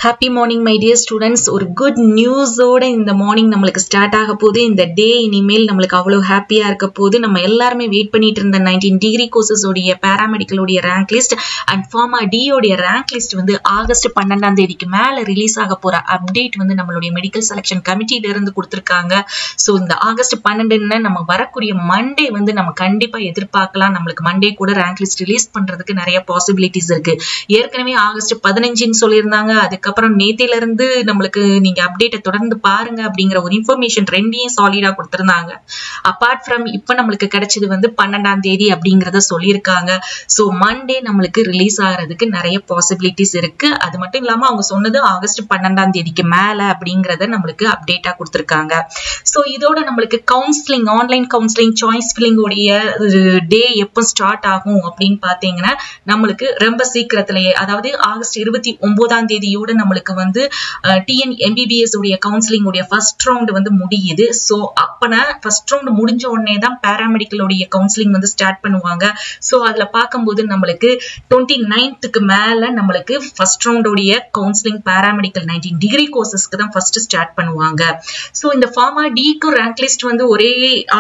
Happy morning my dear students. ஒரு good news ஓட இந்த மார்னிங் நம்மளுக்கு ஸ்டார்ட் ஆக போகுது. இந்த டே இனிமேல் நம்மளுக்கு அவ்வளவு ஹாப்பியா இருக்க போகுது. நம்ம எல்லாருமே வெயிட் பண்ணிட்டு இருந்த 19 டிகிரி கோர்சஸ் உடைய பாராமெடிக்கல் உடைய rank list and pharma D உடைய ரேங்க் லிஸ்ட் வந்து ஆகஸ்ட் 12ஆம் தேதிக்கு மேல ரிலீஸ் ஆக போற அப்டேட் வந்து நம்மளுடைய மெடிக்கல் செலக்ஷன் கமிட்டில இருந்து கொடுத்திருக்காங்க. சோ இந்த ஆகஸ்ட் 12ன்னு நம்ம வரக்கூடிய மண்டே வந்து நம்ம கண்டிப்பா எதிர்பார்க்கலாம். நம்மளுக்கு மண்டே கூட ரேங்க் லிஸ்ட் ரிலீஸ் பண்றதுக்கு நிறைய பாசிபிலிட்டிஸ் இருக்கு. ஏற்கனவே ஆகஸ்ட் 15ன்னு சொல்லியிருந்தாங்க. அதுக்கப்புறம் நேத்தில இருந்து நம்மளுக்கு நீங்க அப்டேட்டை தொடர்ந்து பாருங்க அப்படிங்கிற ஒரு இன்ஃபர்மேஷன் ரெண்டையும் சாலிடா கொடுத்திருந்தாங்க. அபார்ட் ஃப்ரம் இப்ப நம்மளுக்கு கிடைச்சது வந்து 12ஆம் தேதி அப்படிங்கறத சொல்லியிருக்காங்க. சோ மண்டே நம்மளுக்கு ரிலீஸ் ஆகிறதுக்கு நிறைய பாசிபிலிட்டிஸ் இருக்கு. அது மட்டும் இல்லாம அவங்க சொன்னது ஆகஸ்ட் 12ஆம் தேதிக்கு மேல அப்படிங்கறத நம்மளுக்கு அப்டேட்டா கொடுத்திருக்காங்க. சோ இதோட நம்மளுக்கு counselling online counselling choice filling உடைய டே எப்போ ஸ்டார்ட் ஆகும் அப்படின்னு பாத்தீங்கன்னா நம்மளுக்கு ரொம்ப சீக்கிரத்திலேயே, அதாவது ஆகஸ்ட் 29ஆம் தேதியோட நம்மளுக்கு வந்து டிஎன் எம்பிபிஎஸ் உடைய கவுன்சிலிங் உடைய ஃபர்ஸ்ட் ரவுண்ட் வந்து முடியுது. சோ அப்பனா ஃபர்ஸ்ட் ரவுண்ட் முடிஞ்ச உடனே தான் பாராமெடிக்கல் உடைய கவுன்சிலிங் வந்து ஸ்டார்ட் பண்ணுவாங்க. சோ அதுல பார்க்கும்போது நம்மளுக்கு 29க்கு மேல நம்மளுக்கு ஃபர்ஸ்ட் ரவுண்ட் உடைய கவுன்சிலிங் பாராமெடிக்கல் 19 டிகிரி கோர்சஸ்க்கு தான் ஃபர்ஸ்ட் ஸ்டார்ட் பண்ணுவாங்க. சோ இந்த ஃபார்மா டிக்கு ரேங்க் லிஸ்ட் வந்து ஒரே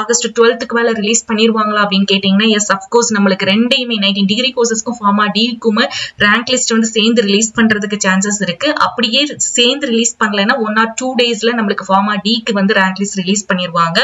ஆகஸ்ட் 12க்கு மேல ரிலீஸ் பண்ணிருவாங்களா அப்படின்னு கேட்டீங்கன்னா எஸ் அஃப்கோர்ஸ் நம்மளுக்கு ரெண்டையுமே 19 டிகிரி கோர்சஸ்க்கும் ஃபார்மா டிக்கும் ரேங்க் லிஸ்ட் வந்து சேர்ந்து ரிலீஸ் பண்றதுக்கு சான்சஸ் இருக்கு. அப்படியே சேர்ந்து ரிலீஸ் பண்ணலன்னா 1 or 2 டேஸ்ல நம்மளுக்கு ஃபார்மா டிக்கு வந்து ரேங்க் லிஸ்ட் ரிலீஸ் பண்ணிருவாங்க.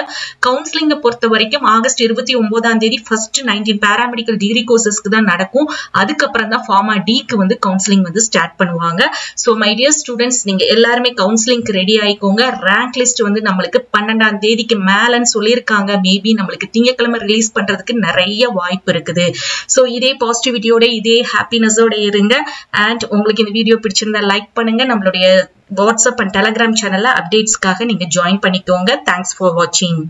கவுன்சிலிங்க பொறுத்த வரைக்கும் ஆகஸ்ட் 29ஆம் தேதி ஃபர்ஸ்ட் 19 பாராமெடிக்கல் டிகிரி கோர்சஸ்க்கு தான் நடக்கும். அதுக்கப்புறம் தான் ஃபார்மா டிக்கு வந்து கவுன்சிலிங் வந்து ஸ்டார்ட் பண்ணுவாங்க. சோ மை டியர் ஸ்டூடெண்ட்ஸ், நீங்க எல்லாருமே கவுன்சிலிங்க்கு ரெடி ஆயிக்கோங்க. ரேங்க் லிஸ்ட் வந்து நம்மளுக்கு 12ஆம் தேதிக்கு மேலன்னு சொல்லியிருக்காங்க. மேபி நம்மளுக்கு திங்கட்கிழமை ரிலீஸ் பண்றதுக்கு நிறைய வாய்ப்பு இருக்குது. சோ இதே பாசிட்டிவிட்டியோட இதே ஹாப்பினஸோட இருங்க. அண்ட் உங்களுக்கு இந்த வீடியோ பிடிச்சிருந்தா லைக் பண்ணுங்க. நம்மளுடைய வாட்ஸ்அப் அண்ட் டெலிகிராம் சேனல்ல அப்டேட்ஸ்க்காக நீங்க ஜாயின் பண்ணிக்கோங்க. தேங்க்ஸ் ஃபார் வாட்சிங்.